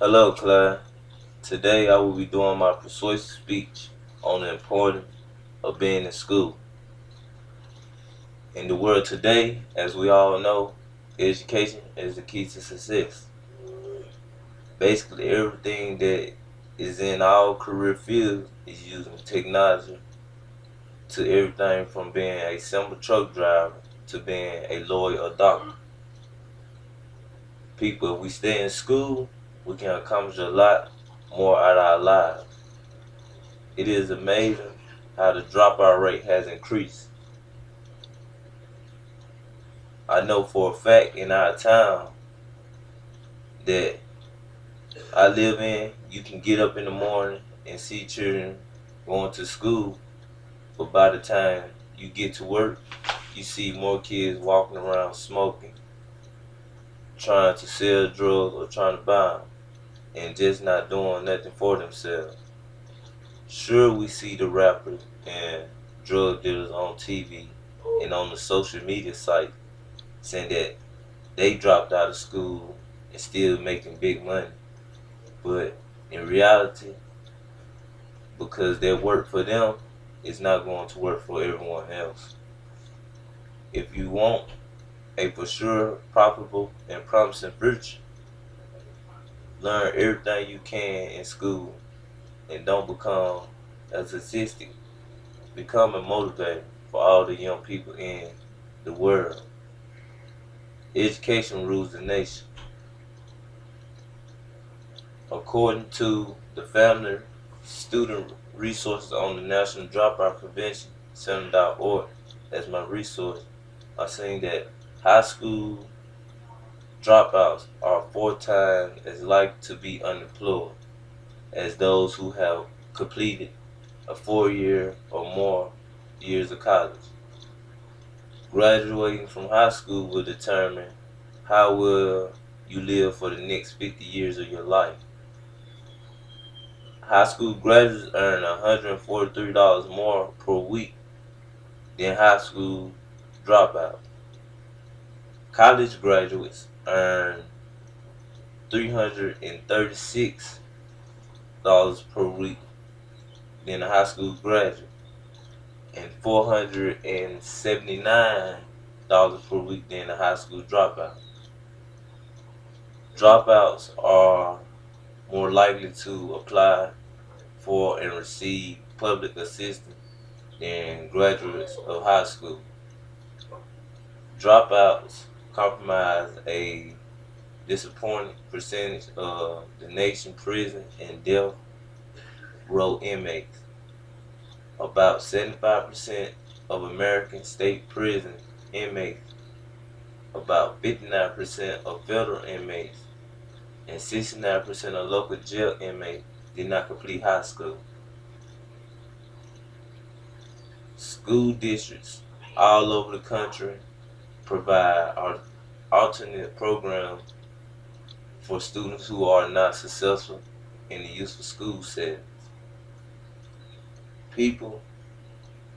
Hello, class. Today I will be doing my persuasive speech on the importance of being in school. In the world today, as we all know, education is the key to success. Basically, everything that is in our career field is using technology to everything from being a simple truck driver to being a lawyer or doctor. People, if we stay in school, we can accomplish a lot more out of our lives. It is amazing how the dropout rate has increased. I know for a fact in our town that I live in, you can get up in the morning and see children going to school, but by the time you get to work, you see more kids walking around smoking, trying to sell drugs or trying to buy them, and just not doing nothing for themselves. Sure, we see the rappers and drug dealers on TV and on the social media site saying that they dropped out of school and still making big money. But in reality, because their work for them is not going to work for everyone else. If you want a for sure profitable and promising future, learn everything you can in school and don't become a statistic. Become a motivator for all the young people in the world. Education rules the nation. According to the Family Student Resources on the National Dropout Prevention Center.org, as my resource, I seen that high school dropouts are 4 times as likely to be unemployed as those who have completed a 4-year or more years of college. Graduating from high school will determine how well you live for the next 50 years of your life. High school graduates earn $143 more per week than high school dropouts. College graduates earn $336 per week than a high school graduate, and $479 per week than a high school dropout. Dropouts are more likely to apply for and receive public assistance than graduates of high school. Dropouts comprise a disappointing percentage of the nation's prison and death row inmates. About 75% of American state prison inmates, about 59% of federal inmates, and 69% of local jail inmates did not complete high school. School districts all over the country provide alternate programs for students who are not successful in the useful school settings. People,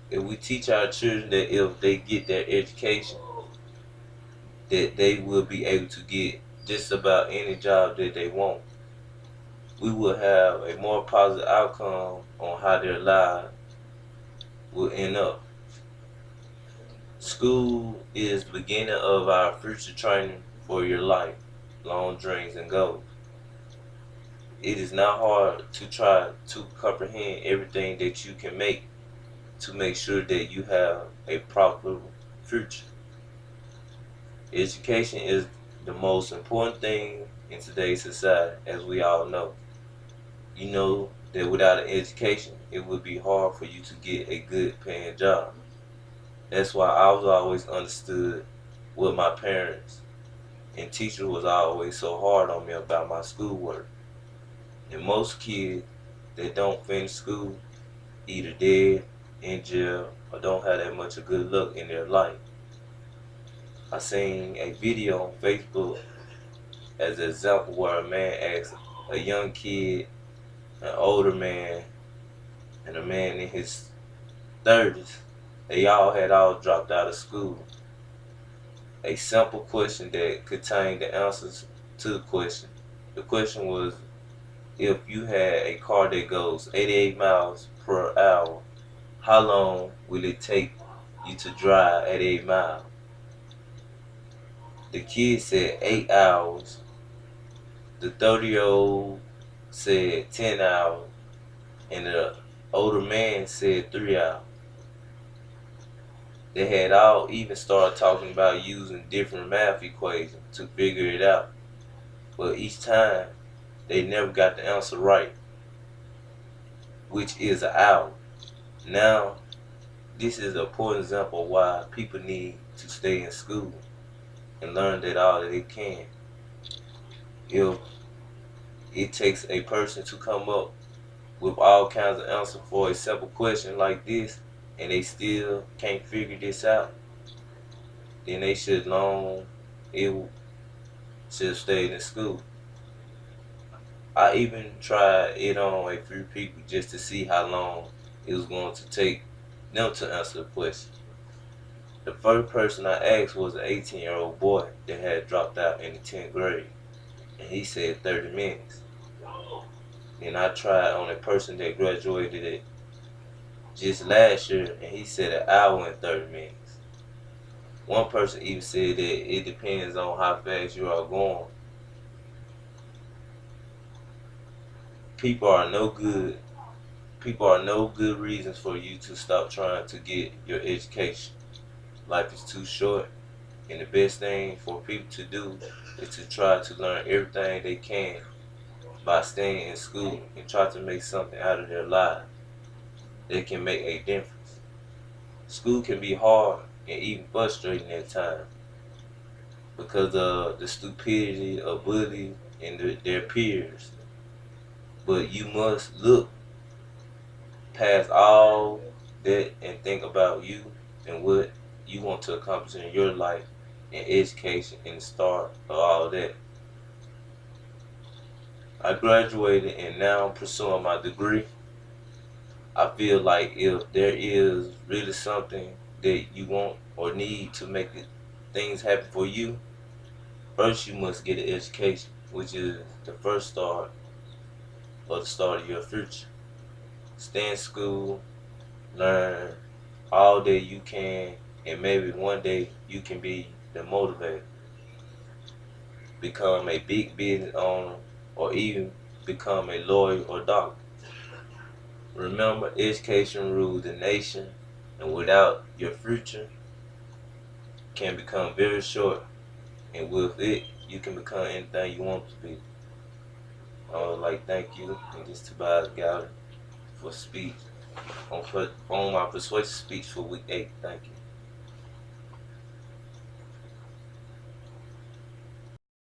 if we teach our children that if they get their education, that they will be able to get just about any job that they want, we will have a more positive outcome on how their lives will end up. School is the beginning of our future training for your life, long dreams and goals. It is not hard to try to comprehend everything that you can make to make sure that you have a profitable future. Education is the most important thing in today's society, as we all know. You know that without an education, it would be hard for you to get a good paying job. That's why I was always understood with my parents and teachers was always so hard on me about my schoolwork. And most kids that don't finish school either dead, in jail, or don't have that much of good luck in their life. I seen a video on Facebook as an example where a man asked a young kid, an older man, and a man in his 30s. They all had all dropped out of school. A simple question that contained the answers to the question. The question was, if you had a car that goes 88 miles per hour, how long will it take you to drive at 8 miles? The kid said 8 hours. The 30-year-old said 10 hours. And the older man said 3 hours. They had all even started talking about using different math equations to figure it out. But each time, they never got the answer right, which is an hour. Now, this is a poor example of why people need to stay in school and learn that all that they can. If it takes a person to come up with all kinds of answers for a simple question like this, and they still can't figure this out, then they should long it should stay in school. I even tried it on a few people just to see how long it was going to take them to answer the question. The first person I asked was an 18-year-old boy that had dropped out in the 10th grade, and he said 30 minutes. Then I tried on a person that graduated it just last year, and he said an hour and 30 minutes. One person even said that it depends on how fast you are going. People are no good. People are no good reasons for you to stop trying to get your education. Life is too short, and the best thing for people to do is to try to learn everything they can by staying in school and try to make something out of their lives that can make a difference. School can be hard and even frustrating at times because of the stupidity of bullies and their peers. But you must look past all that and think about you and what you want to accomplish in your life and education and the start of all that. I graduated and now I'm pursuing my degree. I feel like if there is really something that you want or need to make things happen for you, first you must get an education, which is the first start or the start of your future. Stay in school, learn all that you can, and maybe one day you can be the motivator. Become a big business owner or even become a lawyer or doctor. Remember, education rules the nation, and without your future can become very short, and with it, you can become anything you want to be. I would like thank you, and this Tobias Gowdy for speech on my persuasive speech for week 8. Thank you.